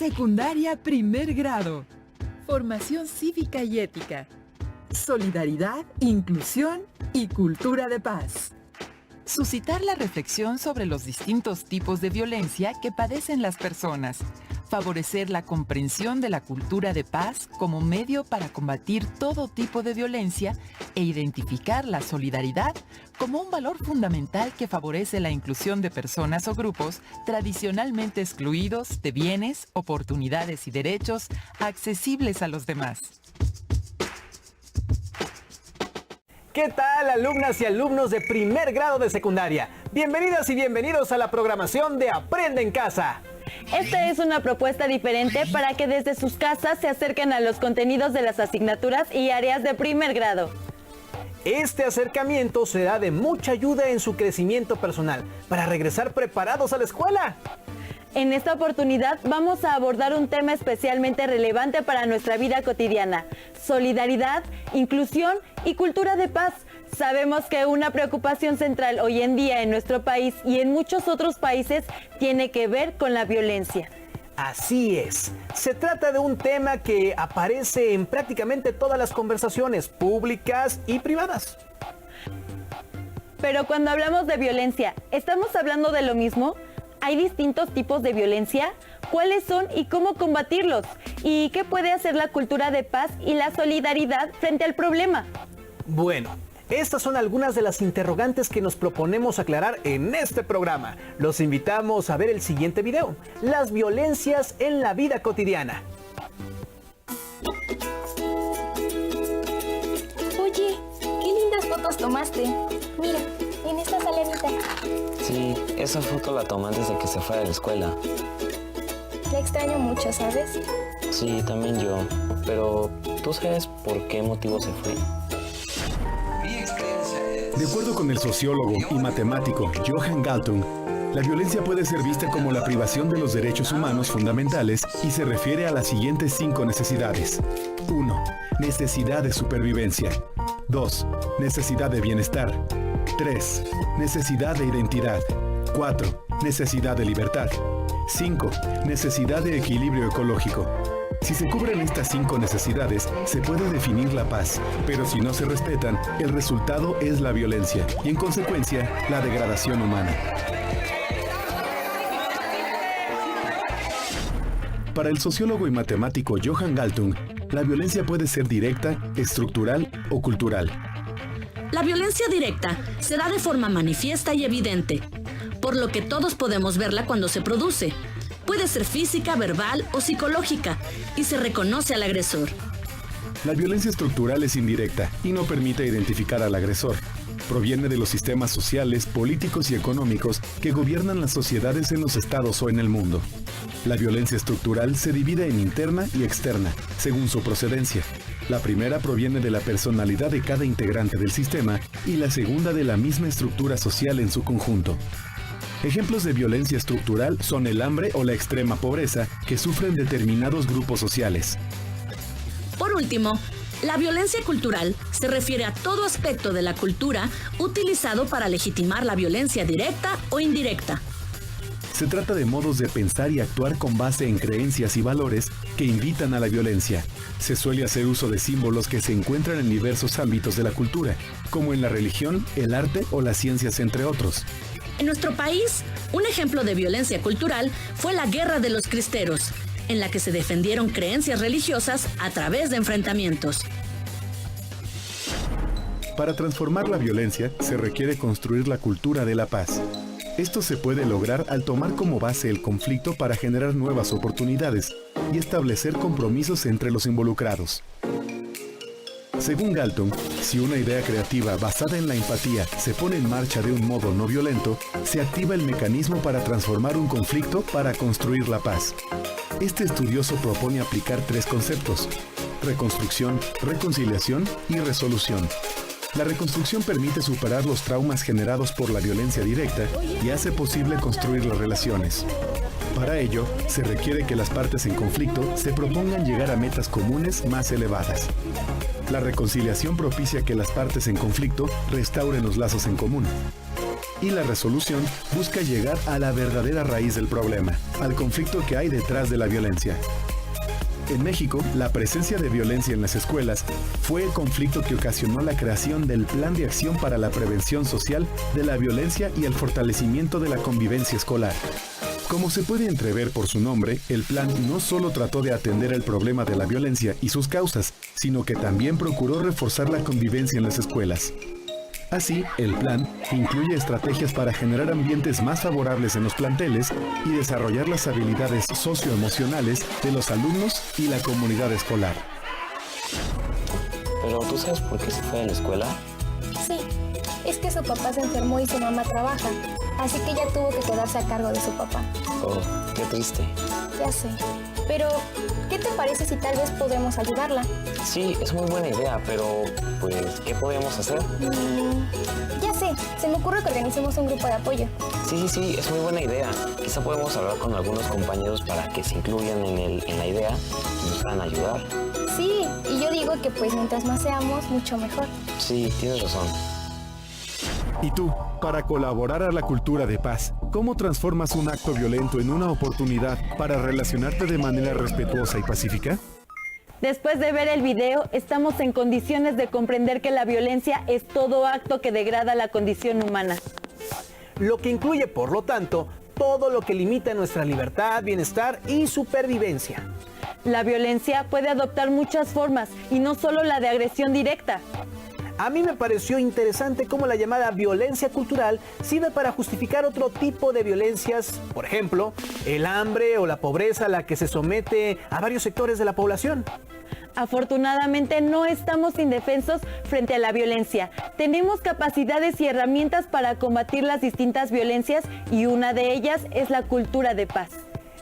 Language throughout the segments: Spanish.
Secundaria primer grado. Formación cívica y ética. Solidaridad, inclusión y cultura de paz. Suscitar la reflexión sobre los distintos tipos de violencia que padecen las personas. Favorecer la comprensión de la cultura de paz como medio para combatir todo tipo de violencia e identificar la solidaridad como un valor fundamental que favorece la inclusión de personas o grupos tradicionalmente excluidos de bienes, oportunidades y derechos accesibles a los demás. ¿Qué tal, alumnas y alumnos de primer grado de secundaria? Bienvenidas y bienvenidos a la programación de Aprende en Casa. Esta es una propuesta diferente para que desde sus casas se acerquen a los contenidos de las asignaturas y áreas de primer grado. Este acercamiento será de mucha ayuda en su crecimiento personal para regresar preparados a la escuela. En esta oportunidad vamos a abordar un tema especialmente relevante para nuestra vida cotidiana: solidaridad, inclusión y cultura de paz. Sabemos que una preocupación central hoy en día en nuestro país y en muchos otros países tiene que ver con la violencia. Así es. Se trata de un tema que aparece en prácticamente todas las conversaciones públicas y privadas. Pero cuando hablamos de violencia, ¿estamos hablando de lo mismo? ¿Hay distintos tipos de violencia? ¿Cuáles son y cómo combatirlos? ¿Y qué puede hacer la cultura de paz y la solidaridad frente al problema? Bueno, estas son algunas de las interrogantes que nos proponemos aclarar en este programa. Los invitamos a ver el siguiente video: las violencias en la vida cotidiana. Oye, qué lindas fotos tomaste. Mira, en esta saladita. Sí, esa foto la tomé antes de que se fuera de la escuela. La extraño mucho, ¿sabes? Sí, también yo. Pero, ¿tú sabes por qué motivo se fue? De acuerdo con el sociólogo y matemático Johan Galtung, la violencia puede ser vista como la privación de los derechos humanos fundamentales y se refiere a las siguientes 5 necesidades. 1. Necesidad de supervivencia. 2. Necesidad de bienestar. 3. Necesidad de identidad. 4. Necesidad de libertad. 5. Necesidad de equilibrio ecológico. Si se cubren estas 5 necesidades, se puede definir la paz, pero si no se respetan, el resultado es la violencia y, en consecuencia, la degradación humana. Para el sociólogo y matemático Johan Galtung, la violencia puede ser directa, estructural o cultural. La violencia directa se da de forma manifiesta y evidente, por lo que todos podemos verla cuando se produce. Puede ser física, verbal o psicológica, y se reconoce al agresor. La violencia estructural es indirecta y no permite identificar al agresor. Proviene de los sistemas sociales, políticos y económicos que gobiernan las sociedades en los estados o en el mundo. La violencia estructural se divide en interna y externa, según su procedencia. La primera proviene de la personalidad de cada integrante del sistema y la segunda de la misma estructura social en su conjunto. Ejemplos de violencia estructural son el hambre o la extrema pobreza que sufren determinados grupos sociales. Por último, la violencia cultural se refiere a todo aspecto de la cultura utilizado para legitimar la violencia directa o indirecta. Se trata de modos de pensar y actuar con base en creencias y valores que invitan a la violencia. Se suele hacer uso de símbolos que se encuentran en diversos ámbitos de la cultura, como en la religión, el arte o las ciencias, entre otros. En nuestro país, un ejemplo de violencia cultural fue la Guerra de los Cristeros, en la que se defendieron creencias religiosas a través de enfrentamientos. Para transformar la violencia, se requiere construir la cultura de la paz. Esto se puede lograr al tomar como base el conflicto para generar nuevas oportunidades y establecer compromisos entre los involucrados. Según Galtung, si una idea creativa basada en la empatía se pone en marcha de un modo no violento, se activa el mecanismo para transformar un conflicto para construir la paz. Este estudioso propone aplicar 3 conceptos: reconstrucción, reconciliación y resolución. La reconstrucción permite superar los traumas generados por la violencia directa y hace posible construir las relaciones. Para ello, se requiere que las partes en conflicto se propongan llegar a metas comunes más elevadas. La reconciliación propicia que las partes en conflicto restauren los lazos en común. y la resolución busca llegar a la verdadera raíz del problema, al conflicto que hay detrás de la violencia. En México, la presencia de violencia en las escuelas fue el conflicto que ocasionó la creación del Plan de Acción para la Prevención Social de la Violencia y el Fortalecimiento de la Convivencia Escolar. Como se puede entrever por su nombre, el plan no solo trató de atender el problema de la violencia y sus causas, sino que también procuró reforzar la convivencia en las escuelas. Así, el plan incluye estrategias para generar ambientes más favorables en los planteles y desarrollar las habilidades socioemocionales de los alumnos y la comunidad escolar. Pero ¿tú sabes por qué se fue de la escuela? Sí, es que su papá se enfermó y su mamá trabaja, así que ella tuvo que quedarse a cargo de su papá. Oh, qué triste. Ya sé, pero ¿qué te parece si tal vez podemos ayudarla? Sí, es muy buena idea, pero pues, ¿qué podemos hacer? Ya sé, se me ocurre que organicemos un grupo de apoyo. Sí, es muy buena idea. Quizá podemos hablar con algunos compañeros para que se incluyan en la idea y nos puedan ayudar. Sí, y yo digo que pues mientras más seamos, mucho mejor. Sí, tienes razón. ¿Y tú, para colaborar a la cultura de paz, cómo transformas un acto violento en una oportunidad para relacionarte de manera respetuosa y pacífica? Después de ver el video, estamos en condiciones de comprender que la violencia es todo acto que degrada la condición humana. Lo que incluye, por lo tanto, todo lo que limita nuestra libertad, bienestar y supervivencia. La violencia puede adoptar muchas formas y no solo la de agresión directa. A mí me pareció interesante cómo la llamada violencia cultural sirve para justificar otro tipo de violencias, por ejemplo, el hambre o la pobreza a la que se somete a varios sectores de la población. Afortunadamente no estamos indefensos frente a la violencia. Tenemos capacidades y herramientas para combatir las distintas violencias y una de ellas es la cultura de paz.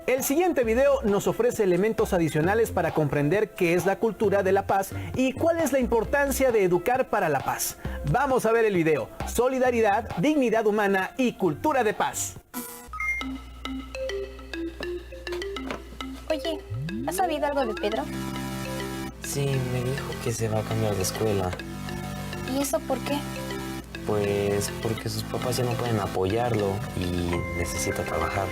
El siguiente video nos ofrece elementos adicionales para comprender qué es la cultura de la paz y cuál es la importancia de educar para la paz. Vamos a ver el video. Solidaridad, dignidad humana y cultura de paz. Oye, ¿has sabido algo de Pedro? Sí, me dijo que se va a cambiar de escuela. ¿Y eso por qué? Pues porque sus papás ya no pueden apoyarlo y necesita trabajar.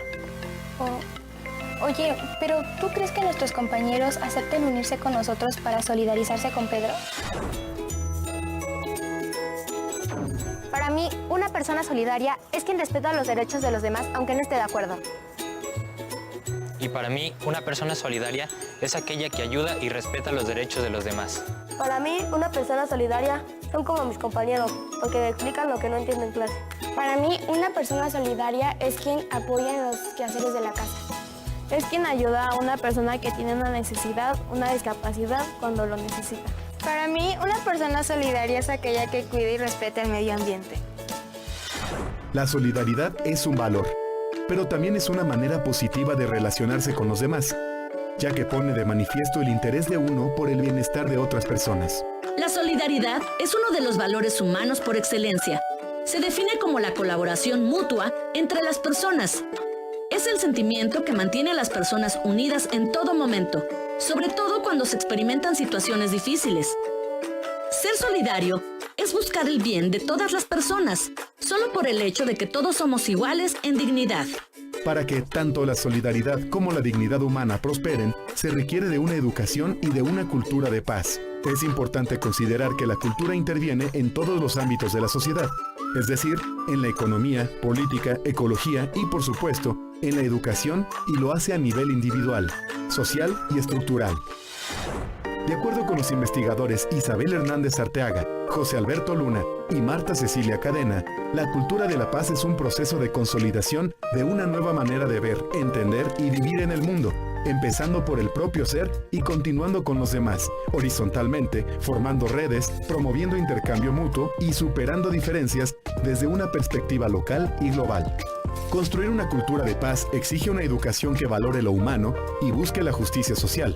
Oye, pero ¿tú crees que nuestros compañeros acepten unirse con nosotros para solidarizarse con Pedro? Para mí, una persona solidaria es quien respeta los derechos de los demás aunque no esté de acuerdo. Y para mí, una persona solidaria es aquella que ayuda y respeta los derechos de los demás. Para mí, una persona solidaria son como mis compañeros, porque me explican lo que no entiendo en clase. Para mí, una persona solidaria es quien apoya en los quehaceres de la casa. Es quien ayuda a una persona que tiene una necesidad, una discapacidad, cuando lo necesita. Para mí, una persona solidaria es aquella que cuida y respeta el medio ambiente. La solidaridad es un valor, pero también es una manera positiva de relacionarse con los demás, ya que pone de manifiesto el interés de uno por el bienestar de otras personas. La solidaridad es uno de los valores humanos por excelencia. Se define como la colaboración mutua entre las personas. Es el sentimiento que mantiene a las personas unidas en todo momento, sobre todo cuando se experimentan situaciones difíciles. Ser solidario es buscar el bien de todas las personas, solo por el hecho de que todos somos iguales en dignidad. Para que tanto la solidaridad como la dignidad humana prosperen, se requiere de una educación y de una cultura de paz. Es importante considerar que la cultura interviene en todos los ámbitos de la sociedad, es decir, en la economía, política, ecología y, por supuesto, en la educación, y lo hace a nivel individual, social y estructural. De acuerdo con los investigadores Isabel Hernández Arteaga, José Alberto Luna y Marta Cecilia Cadena, la cultura de la paz es un proceso de consolidación de una nueva manera de ver, entender y vivir en el mundo, empezando por el propio ser y continuando con los demás, horizontalmente, formando redes, promoviendo intercambio mutuo y superando diferencias desde una perspectiva local y global. Construir una cultura de paz exige una educación que valore lo humano y busque la justicia social.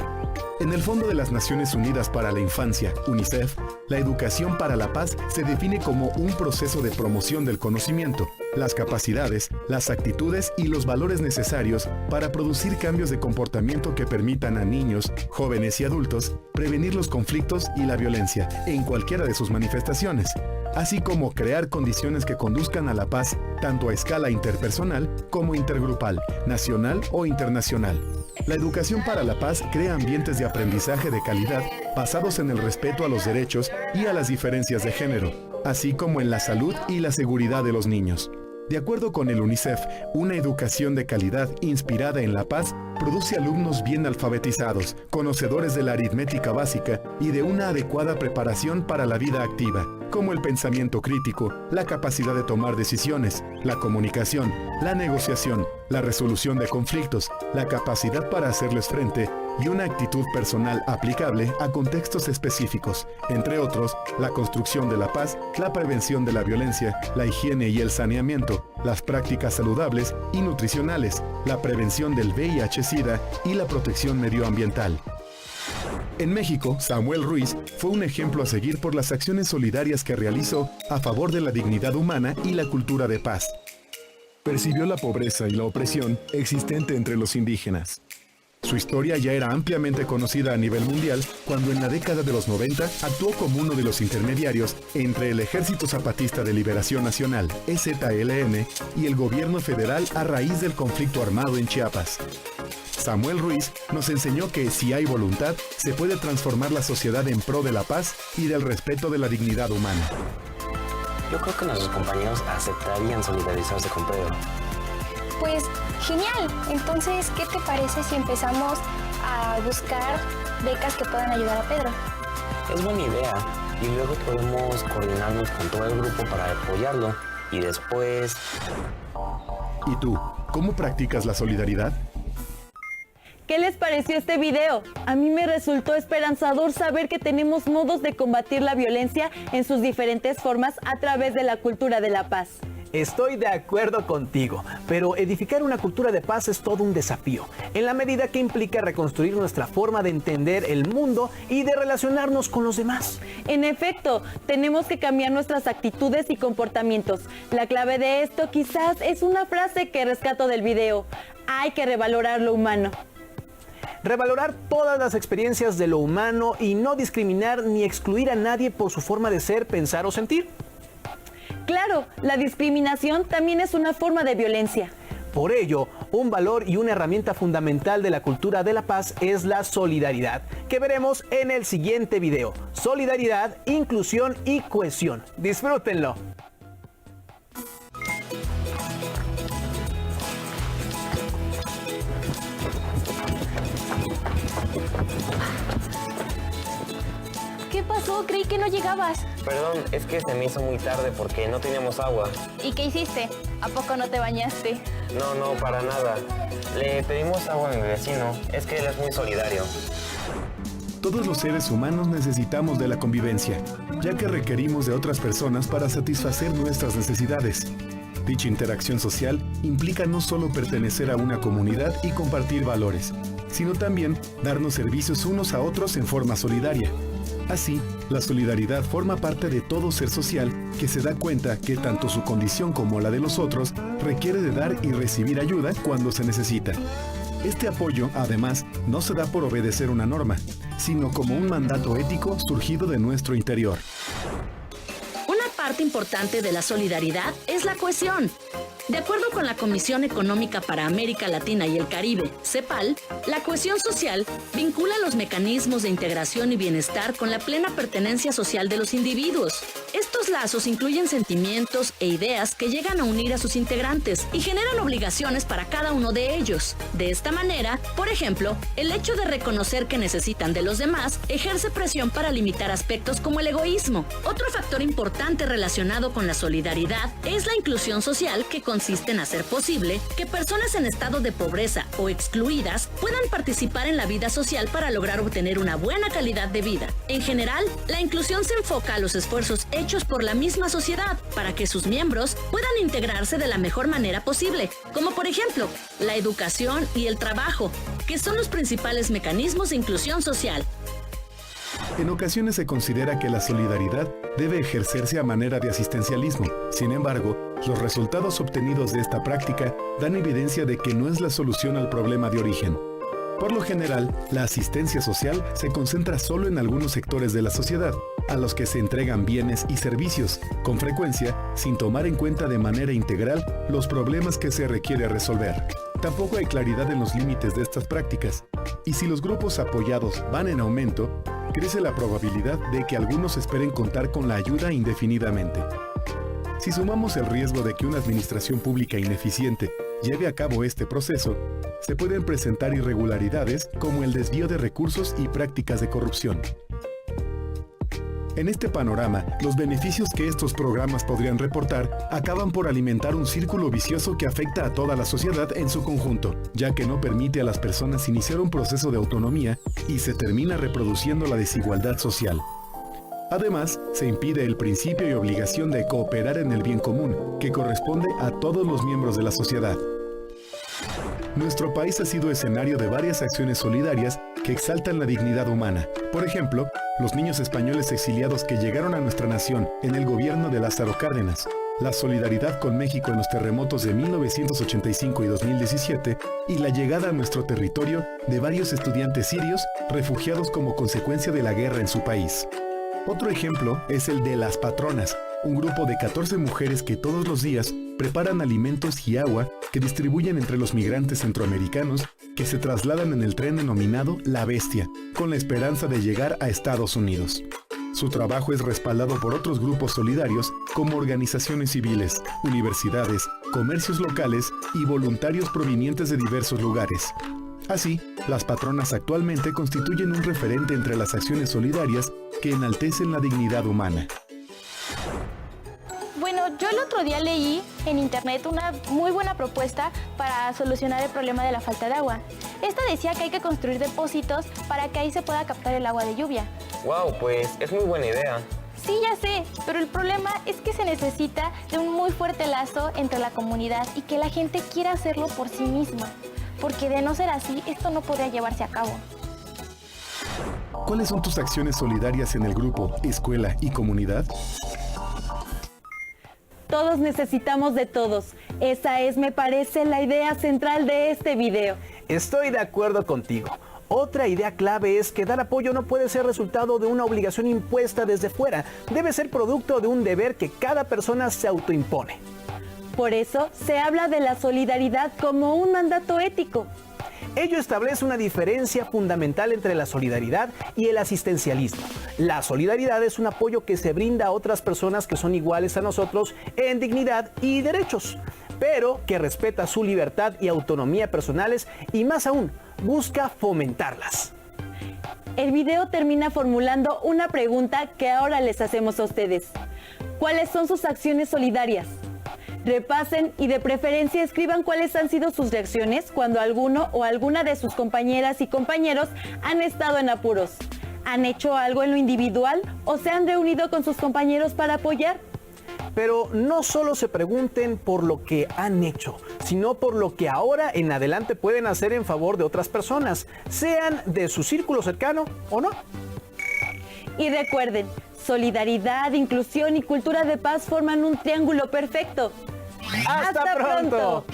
En el Fondo de las Naciones Unidas para la Infancia, UNICEF, la educación para la paz se define como un proceso de promoción del conocimiento, las capacidades, las actitudes y los valores necesarios para producir cambios de comportamiento que permitan a niños, jóvenes y adultos prevenir los conflictos y la violencia en cualquiera de sus manifestaciones, así como crear condiciones que conduzcan a la paz tanto a escala interpersonal como intergrupal, nacional o internacional. La educación para la paz crea ambientes de aprendizaje de calidad basados en el respeto a los derechos y a las diferencias de género, así como en la salud y la seguridad de los niños. De acuerdo con el UNICEF, una educación de calidad inspirada en la paz produce alumnos bien alfabetizados, conocedores de la aritmética básica y de una adecuada preparación para la vida activa, como el pensamiento crítico, la capacidad de tomar decisiones, la comunicación, la negociación, la resolución de conflictos, la capacidad para hacerles frente y una actitud personal aplicable a contextos específicos, entre otros, la construcción de la paz, la prevención de la violencia, la higiene y el saneamiento, las prácticas saludables y nutricionales, la prevención del VIH-Sida y la protección medioambiental. En México, Samuel Ruiz fue un ejemplo a seguir por las acciones solidarias que realizó a favor de la dignidad humana y la cultura de paz. Percibió la pobreza y la opresión existente entre los indígenas. Su historia ya era ampliamente conocida a nivel mundial cuando en la década de los 90 actuó como uno de los intermediarios entre el Ejército Zapatista de Liberación Nacional, EZLN, y el gobierno federal a raíz del conflicto armado en Chiapas. Samuel Ruiz nos enseñó que si hay voluntad, se puede transformar la sociedad en pro de la paz y del respeto de la dignidad humana. Yo creo que nuestros compañeros aceptarían solidarizarse con Pedro. Pues genial, entonces, ¿qué te parece si empezamos a buscar becas que puedan ayudar a Pedro? Es buena idea y luego podemos coordinarnos con todo el grupo para apoyarlo y después... ¿Y tú, cómo practicas la solidaridad? ¿Qué les pareció este video? A mí me resultó esperanzador saber que tenemos modos de combatir la violencia en sus diferentes formas a través de la cultura de la paz. Estoy de acuerdo contigo, pero edificar una cultura de paz es todo un desafío, en la medida que implica reconstruir nuestra forma de entender el mundo y de relacionarnos con los demás. En efecto, tenemos que cambiar nuestras actitudes y comportamientos. La clave de esto quizás es una frase que rescato del video: hay que revalorar lo humano. Revalorar todas las experiencias de lo humano y no discriminar ni excluir a nadie por su forma de ser, pensar o sentir. Claro, la discriminación también es una forma de violencia. Por ello, un valor y una herramienta fundamental de la cultura de la paz es la solidaridad, que veremos en el siguiente video. Solidaridad, inclusión y cohesión. Disfrútenlo. ¿Qué pasó? Creí que no llegabas. Perdón, es que se me hizo muy tarde porque no teníamos agua. ¿Y qué hiciste? ¿A poco no te bañaste? No, para nada. Le pedimos agua a mi vecino, es que él es muy solidario. Todos los seres humanos necesitamos de la convivencia, ya que requerimos de otras personas para satisfacer nuestras necesidades. Dicha interacción social implica no solo pertenecer a una comunidad y compartir valores, sino también darnos servicios unos a otros en forma solidaria. Así, la solidaridad forma parte de todo ser social que se da cuenta que tanto su condición como la de los otros requiere de dar y recibir ayuda cuando se necesita. Este apoyo, además, no se da por obedecer una norma, sino como un mandato ético surgido de nuestro interior. Una parte importante de la solidaridad es la cohesión. De acuerdo con la Comisión Económica para América Latina y el Caribe, CEPAL, la cohesión social vincula los mecanismos de integración y bienestar con la plena pertenencia social de los individuos. Estos lazos incluyen sentimientos e ideas que llegan a unir a sus integrantes y generan obligaciones para cada uno de ellos. De esta manera, por ejemplo, el hecho de reconocer que necesitan de los demás ejerce presión para limitar aspectos como el egoísmo. Otro factor importante relacionado con la solidaridad es la inclusión social, que consiste en hacer posible que personas en estado de pobreza o excluidas puedan participar en la vida social para lograr obtener una buena calidad de vida. En general, la inclusión se enfoca a los esfuerzos hechos por la misma sociedad para que sus miembros puedan integrarse de la mejor manera posible, como por ejemplo, la educación y el trabajo, que son los principales mecanismos de inclusión social. En ocasiones se considera que la solidaridad debe ejercerse a manera de asistencialismo. Sin embargo, los resultados obtenidos de esta práctica dan evidencia de que no es la solución al problema de origen. Por lo general, la asistencia social se concentra solo en algunos sectores de la sociedad, a los que se entregan bienes y servicios, con frecuencia sin tomar en cuenta de manera integral los problemas que se requiere resolver. Tampoco hay claridad en los límites de estas prácticas, y si los grupos apoyados van en aumento, crece la probabilidad de que algunos esperen contar con la ayuda indefinidamente. Si sumamos el riesgo de que una administración pública ineficiente lleve a cabo este proceso, se pueden presentar irregularidades como el desvío de recursos y prácticas de corrupción. En este panorama, los beneficios que estos programas podrían reportar acaban por alimentar un círculo vicioso que afecta a toda la sociedad en su conjunto, ya que no permite a las personas iniciar un proceso de autonomía y se termina reproduciendo la desigualdad social. Además, se impide el principio y obligación de cooperar en el bien común, que corresponde a todos los miembros de la sociedad. Nuestro país ha sido escenario de varias acciones solidarias que exaltan la dignidad humana. Por ejemplo, los niños españoles exiliados que llegaron a nuestra nación en el gobierno de Lázaro Cárdenas, la solidaridad con México en los terremotos de 1985 y 2017 y la llegada a nuestro territorio de varios estudiantes sirios refugiados como consecuencia de la guerra en su país. Otro ejemplo es el de Las Patronas, un grupo de 14 mujeres que todos los días preparan alimentos y agua que distribuyen entre los migrantes centroamericanos que se trasladan en el tren denominado La Bestia, con la esperanza de llegar a Estados Unidos. Su trabajo es respaldado por otros grupos solidarios como organizaciones civiles, universidades, comercios locales y voluntarios provenientes de diversos lugares. Así, las patronas actualmente constituyen un referente entre las acciones solidarias que enaltecen la dignidad humana. Bueno, yo el otro día leí en internet una muy buena propuesta para solucionar el problema de la falta de agua. Esta decía que hay que construir depósitos para que ahí se pueda captar el agua de lluvia. Wow, pues es muy buena idea. Sí, ya sé, pero el problema es que se necesita de un muy fuerte lazo entre la comunidad y que la gente quiera hacerlo por sí misma, porque de no ser así, esto no podría llevarse a cabo. ¿Cuáles son tus acciones solidarias en el grupo, escuela y comunidad? Todos necesitamos de todos. Esa es, me parece, la idea central de este video. Estoy de acuerdo contigo. Otra idea clave es que dar apoyo no puede ser resultado de una obligación impuesta desde fuera. Debe ser producto de un deber que cada persona se autoimpone. Por eso se habla de la solidaridad como un mandato ético. Ello establece una diferencia fundamental entre la solidaridad y el asistencialismo. La solidaridad es un apoyo que se brinda a otras personas que son iguales a nosotros en dignidad y derechos, pero que respeta su libertad y autonomía personales y más aún, busca fomentarlas. El video termina formulando una pregunta que ahora les hacemos a ustedes. ¿Cuáles son sus acciones solidarias? Repasen y de preferencia escriban cuáles han sido sus reacciones cuando alguno o alguna de sus compañeras y compañeros han estado en apuros. ¿Han hecho algo en lo individual o se han reunido con sus compañeros para apoyar? Pero no solo se pregunten por lo que han hecho, sino por lo que ahora en adelante pueden hacer en favor de otras personas, sean de su círculo cercano o no. Y recuerden, solidaridad, inclusión y cultura de paz forman un triángulo perfecto. ¡Hasta pronto!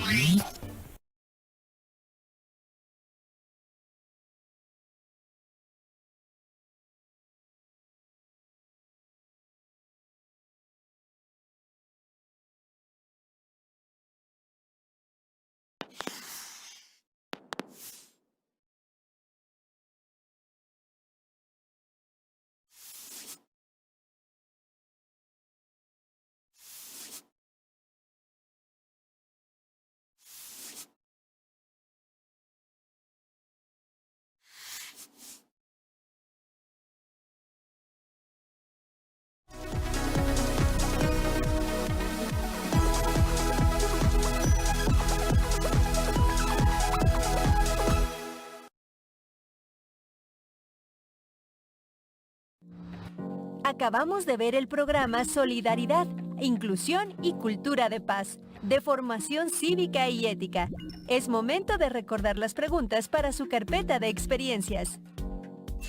Acabamos de ver el programa Solidaridad, Inclusión y Cultura de Paz, de formación cívica y ética. Es momento de recordar las preguntas para su carpeta de experiencias.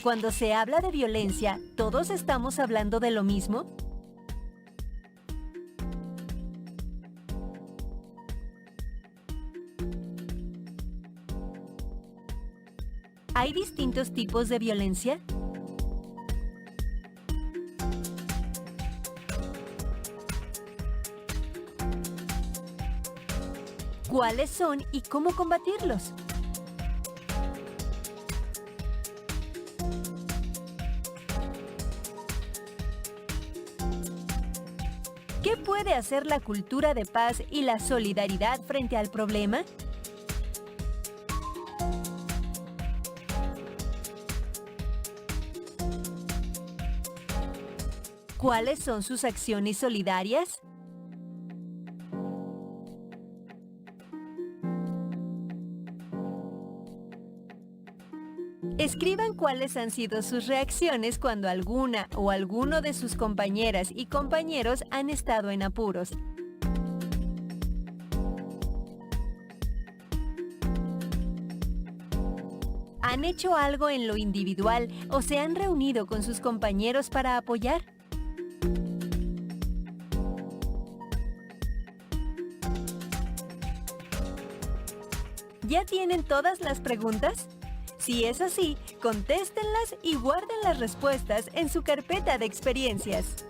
Cuando se habla de violencia, ¿todos estamos hablando de lo mismo? ¿Hay distintos tipos de violencia? ¿Cuáles son y cómo combatirlos? ¿Qué puede hacer la cultura de paz y la solidaridad frente al problema? ¿Cuáles son sus acciones solidarias? Escriban cuáles han sido sus reacciones cuando alguna o alguno de sus compañeras y compañeros han estado en apuros. ¿Han hecho algo en lo individual o se han reunido con sus compañeros para apoyar? ¿Ya tienen todas las preguntas? Si es así, contéstenlas y guarden las respuestas en su carpeta de experiencias.